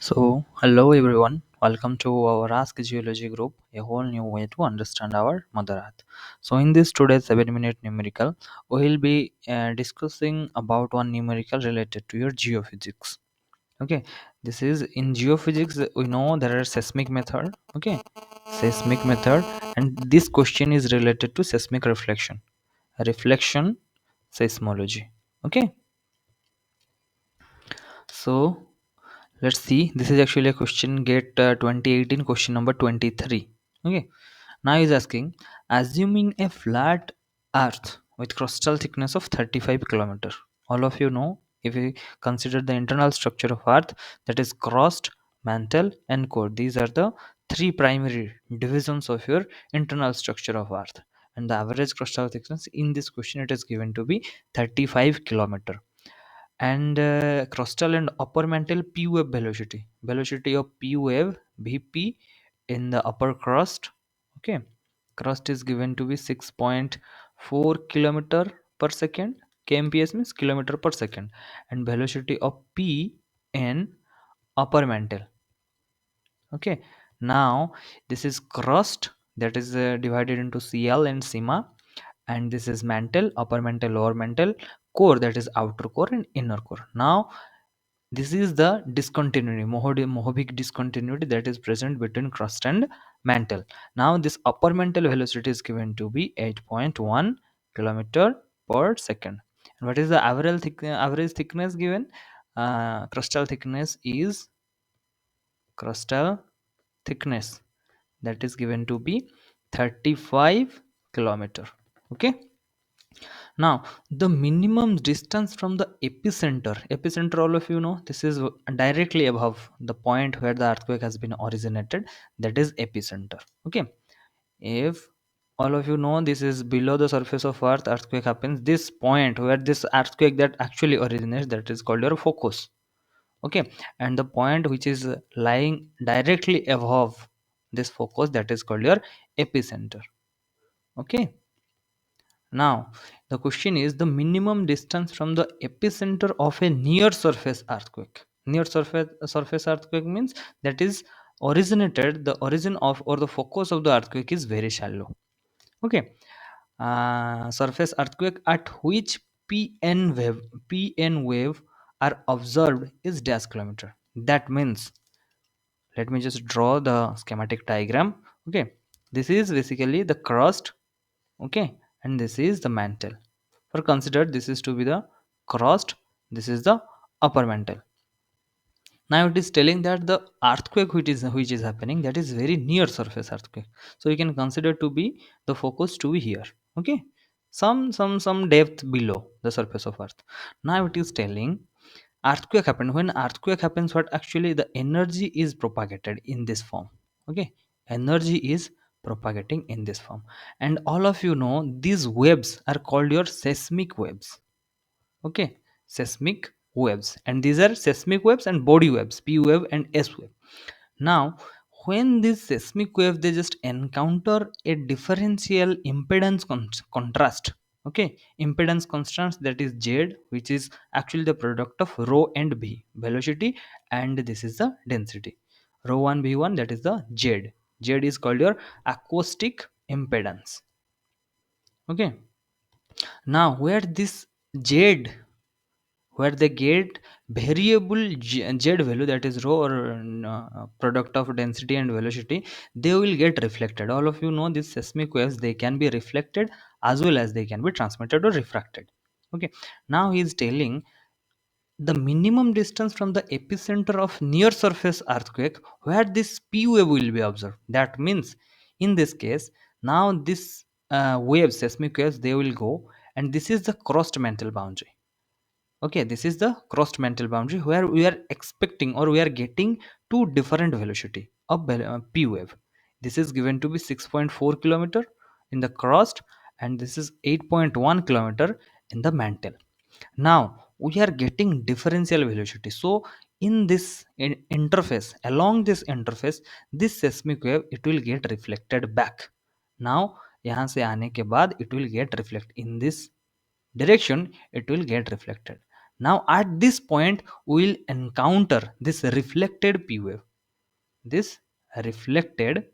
So, hello everyone, welcome to our Ask Geology group, a whole new way to understand our Mother Earth. So, in this today's 7-minute numerical, we will be discussing about one numerical related to your geophysics. Okay, this is in geophysics, we know there are seismic method. Okay, seismic method, and this question is related to seismic reflection seismology. Okay, so let's see, this is actually a question Gate 2018 question number 23. Okay, now is asking, assuming a flat earth with crustal thickness of 35 kilometer. All of you know, if we consider the internal structure of earth, that is crust, mantle and core, these are the three primary divisions of your internal structure of earth, and the average crustal thickness in this question it is given to be 35 kilometer. And crustal and upper mantle p wave velocity of p wave vp in the upper crust. Okay, crust is given to be 6.4 kilometer per second. kmps means kilometer per second, and velocity of p in upper mantle. Okay, now this is crust, that is divided into cl and sigma, and this is mantle, upper mantle, lower mantle, core, that is outer core and inner core. Now this is the discontinuity, Mohobic discontinuity that is present between crust and mantle. Now this upper mantle velocity is given to be 8.1 kilometer per second. And what is the average thickness given? Crustal thickness that is given to be 35 kilometer. Okay. Now, the minimum distance from the epicenter, all of you know, this is directly above the point where the earthquake has been originated, that is epicenter. Okay, if all of you know this is below the surface of earth, earthquake happens, this point where this earthquake that actually originates, that is called your focus. Okay, and the point which is lying directly above this focus, that is called your epicenter. Okay, now, the question is the minimum distance from the epicenter of a near surface earthquake. Near surface earthquake means that is originated, the origin of or the focus of the earthquake is very shallow. Okay, surface earthquake at which PN wave are observed is dash kilometer. That means, let me just draw the schematic diagram. Okay, this is basically the crust. Okay, and this is the mantle. For consider this is to be the crust, this is the upper mantle. Now it is telling that the earthquake which is happening, that is very near surface earthquake, so you can consider to be the focus to be here. Okay, some depth below the surface of earth. Now it is telling earthquake happened. When earthquake happens, what actually the energy is propagated in this form. Okay, energy is propagating in this form, and all of you know these waves are called your seismic waves. Okay, seismic waves, and these are seismic waves and body waves, p wave and s wave. Now when this seismic wave they just encounter a differential impedance contrast. Okay, impedance contrast, that is z, which is actually the product of rho and v, velocity, and this is the density, rho 1 v1, that is the z is called your acoustic impedance. Okay, now where this z, where they get variable z value, that is rho or product of density and velocity, they will get reflected. All of you know these seismic waves, they can be reflected as well as they can be transmitted or refracted. Okay, now he is telling the minimum distance from the epicenter of near surface earthquake where this p wave will be observed. That means in this case, now this waves, seismic waves, they will go, and this is the crust mantle boundary. Okay, this is the crossed mantle boundary where we are expecting or we are getting two different velocity of p wave. This is given to be 6.4 kilometer in the crust, and this is 8.1 kilometer in the mantle. Now we are getting differential velocity, so in this interface, along this interface, this seismic wave it will get reflected back. Now यहाँ से आने के बाद it will get reflect in this direction, it will get reflected. Now at this point we will encounter this reflected p wave, this reflected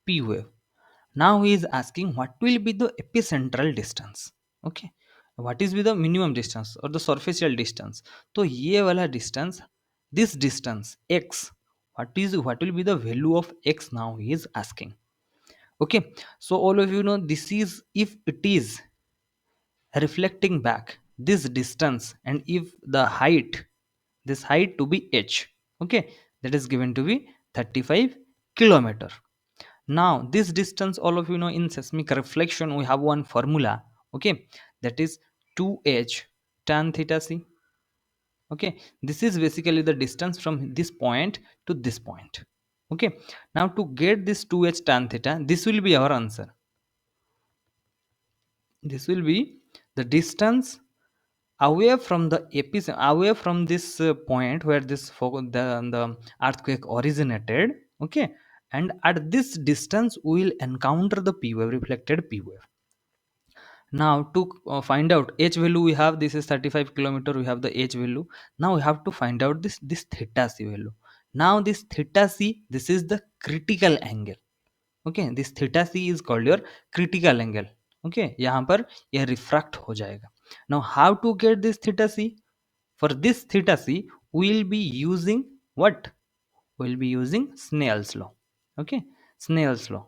p wave. Now he is asking what will be the epicentral distance. Okay, what is be the minimum distance or the superficial distance. तो ये वाला distance, this distance x, what will be the value of x, now he is asking. Okay, so all of you know this is if it is reflecting back this distance, and if the height, this height to be h, okay, that is given to be 35 kilometer. Now this distance, all of you know, in seismic reflection we have one formula, okay, that is 2h tan theta c. Okay, this is basically the distance from this point to this point. Okay, now to get this 2h tan theta, this will be our answer. This will be the distance away from the epicenter, away from this point where the earthquake originated. Okay, and at this distance we will encounter the p wave, reflected p wave. Now to find out h value, we have this is 35 kilometer, we have the h value. Now we have to find out this theta c value. Now this theta c, this is the critical angle. Okay, this theta c is called your critical angle. Okay, यहाँ पर यह refract हो जाएगा. Now how to get this theta c? For this theta c we will be using what? We will be using Snell's law. Okay, Snell's law.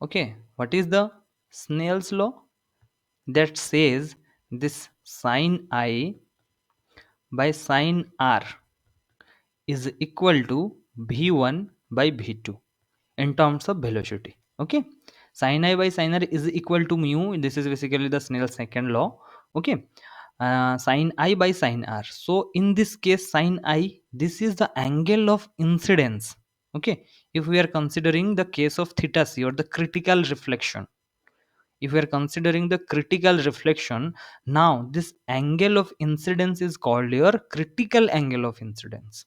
Okay, what is the Snell's law? That says this sine I by sine r is equal to v1 by v2 in terms of velocity. Okay, sine I by sine r is equal to mu, this is basically the Snell's second law. Okay, sine I by sine r, so in this case sine I, this is the angle of incidence. Okay, if we are considering the case of theta c or the critical reflection, if we are considering the critical reflection, now this angle of incidence is called your critical angle of incidence.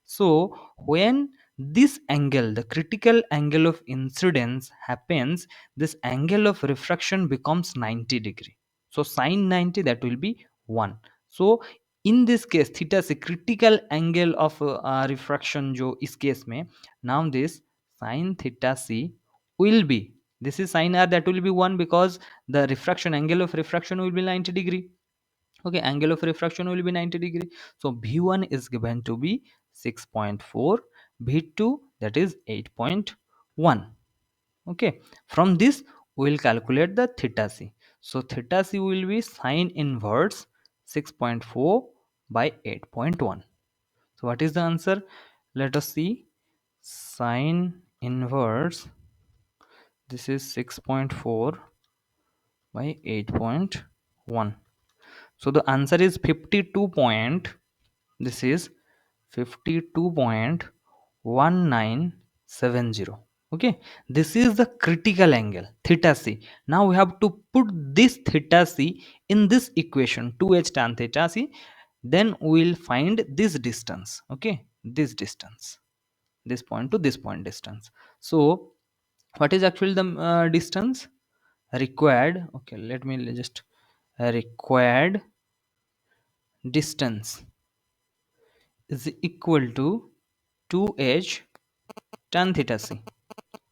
So when this angle, the critical angle of incidence happens, this angle of refraction becomes 90 degree. So sine 90, that will be 1. So in this case theta से critical angle of refraction जो इस case में, now this sine theta c will be, this is sine r, that will be 1 because the refraction, angle of refraction will be 90 degree. Okay, angle of refraction will be 90 degree. So v1 is given to be 6.4, v2 that is 8.1. Okay, from this we will calculate the theta c. So theta c will be sine inverse 6.4 by 8.1. So what is the answer? Let us see. Sine inverse, this is 6.4 by 8.1. So the answer is 52 point, this is 52.1970. Okay, this is the critical angle theta c. Now we have to put this theta c in this equation 2h tan theta c, then we will find this distance. Okay, this distance, this point to this point distance. So what is actually the distance required? Okay, let me just required distance is equal to 2h tan theta c.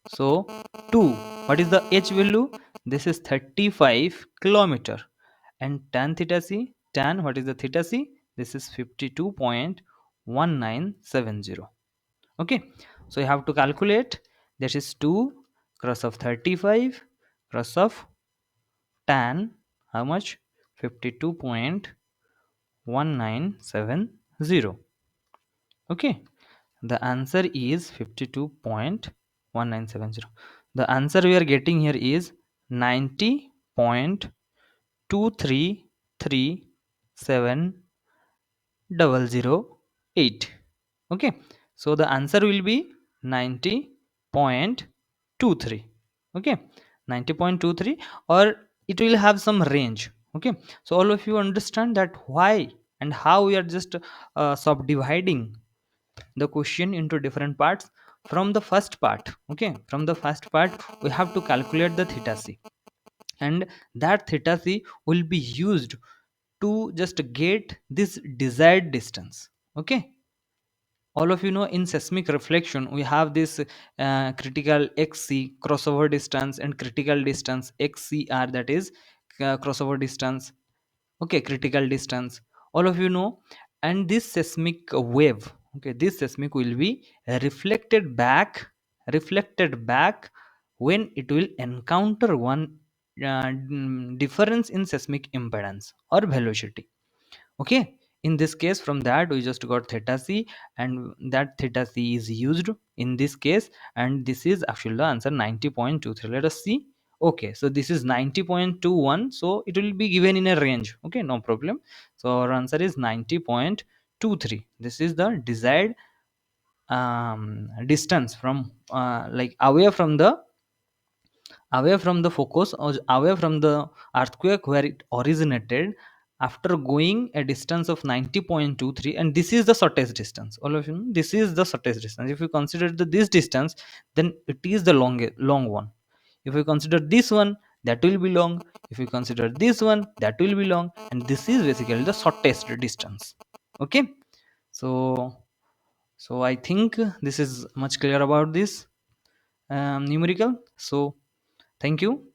So 2, what is the h value? This is 35 kilometer, and tan theta c, tan, what is the theta c? This is 52.1970. Okay, so you have to calculate, that is 2 cross of 35 cross of tan, how much? 52.1970. Okay, the answer is 52.1970. The answer we are getting here is 90.2337008. Okay, so the answer will be 90.23. Okay, 90.23, or it will have some range. Okay, so all of you understand that why and how we are just subdividing the question into different parts. From the first part, okay, from the first part we have to calculate the theta c, and that theta c will be used to just get this desired distance. Okay, all of you know, in seismic reflection we have this critical xc crossover distance and critical distance xcr, that is crossover distance. Okay, critical distance, all of you know. And this seismic wave, okay, this seismic will be reflected back, reflected back when it will encounter one difference in seismic impedance or velocity. Okay, in this case, from that we just got theta c, and that theta c is used in this case, and this is actually the answer 90.23. Let us see. Okay, so this is 90.21, so it will be given in a range. Okay, no problem. So our answer is 90.23. This is the desired distance from like away from the focus or away from the earthquake where it originated, after going a distance of 90.23. And this is the shortest distance, all of you know, this is the shortest distance. If you consider this distance, then it is the long one. If you consider this one, that will be long. If you consider this one, that will be long, and this is basically the shortest distance. Okay, so I think this is much clear about this numerical. So thank you.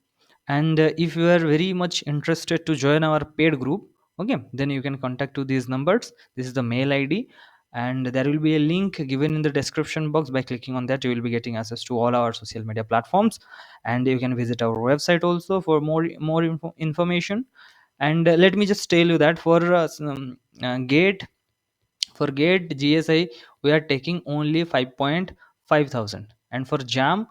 And if you are very much interested to join our paid group, okay, then you can contact to these numbers. This is the mail id, and there will be a link given in the description box. By clicking on that, you will be getting access to all our social media platforms, and you can visit our website also for more information. And let me just tell you that for gate, for gate gsi we are taking only 5.5 thousand, and for jam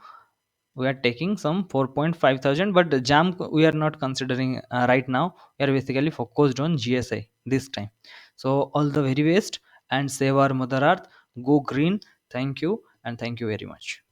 we are taking some 4.5 thousand. But the jam we are not considering right now. We are basically focused on gsi this time. So all the very best, and save our mother earth. Go green. Thank you, and thank you very much.